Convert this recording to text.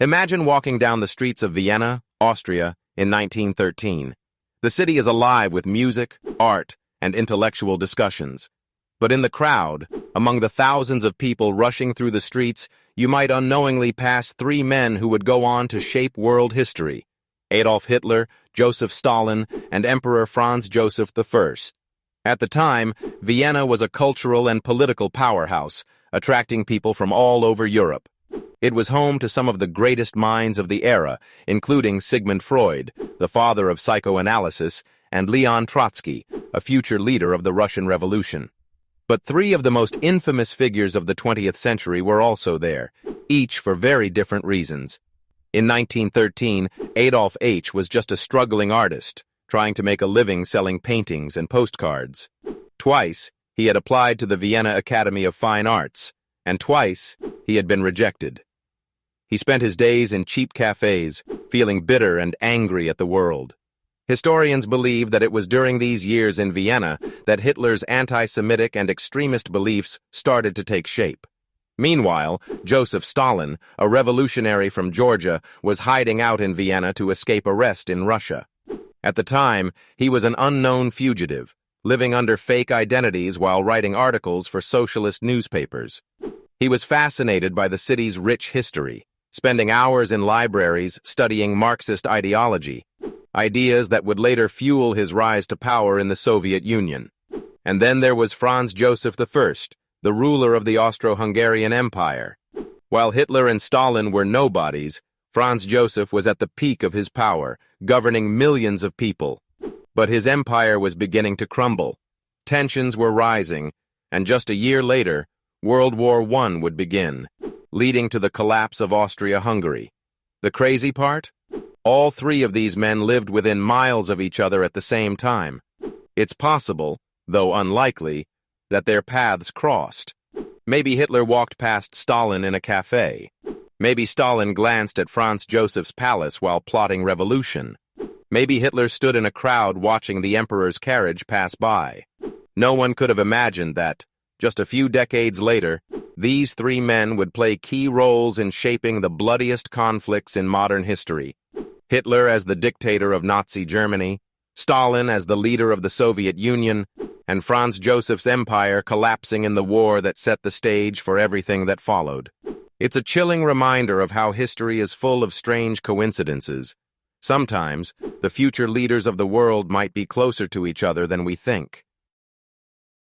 Imagine walking down the streets of Vienna, Austria, in 1913. The city is alive with music, art, and intellectual discussions. But in the crowd, among the thousands of people rushing through the streets, you might unknowingly pass three men who would go on to shape world history: Adolf Hitler, Joseph Stalin, and Emperor Franz Joseph I. At the time, Vienna was a cultural and political powerhouse, attracting people from all over Europe. It was home to some of the greatest minds of the era, including Sigmund Freud, the father of psychoanalysis, and Leon Trotsky, a future leader of the Russian Revolution. But three of the most infamous figures of the 20th century were also there, each for very different reasons. In 1913, Adolf H. was just a struggling artist, trying to make a living selling paintings and postcards. Twice, he had applied to the Vienna Academy of Fine Arts, and twice, he had been rejected. He spent his days in cheap cafes, feeling bitter and angry at the world. Historians believe that it was during these years in Vienna that Hitler's anti-Semitic and extremist beliefs started to take shape. Meanwhile, Joseph Stalin, a revolutionary from Georgia, was hiding out in Vienna to escape arrest in Russia. At the time, he was an unknown fugitive, living under fake identities while writing articles for socialist newspapers. He was fascinated by the city's rich history, spending hours in libraries studying Marxist ideology, ideas that would later fuel his rise to power in the Soviet Union. And then there was Franz Joseph I, the ruler of the Austro-Hungarian Empire. While Hitler and Stalin were nobodies, Franz Joseph was at the peak of his power, governing millions of people. But his empire was beginning to crumble. Tensions were rising, and just a year later, World War I would begin, leading to the collapse of Austria-Hungary. The crazy part? All three of these men lived within miles of each other at the same time. It's possible, though unlikely, that their paths crossed. Maybe Hitler walked past Stalin in a cafe. Maybe Stalin glanced at Franz Joseph's palace while plotting revolution. Maybe Hitler stood in a crowd watching the emperor's carriage pass by. No one could have imagined that, just a few decades later, these three men would play key roles in shaping the bloodiest conflicts in modern history. Hitler as the dictator of Nazi Germany, Stalin as the leader of the Soviet Union, and Franz Joseph's empire collapsing in the war that set the stage for everything that followed. It's a chilling reminder of how history is full of strange coincidences. Sometimes, the future leaders of the world might be closer to each other than we think.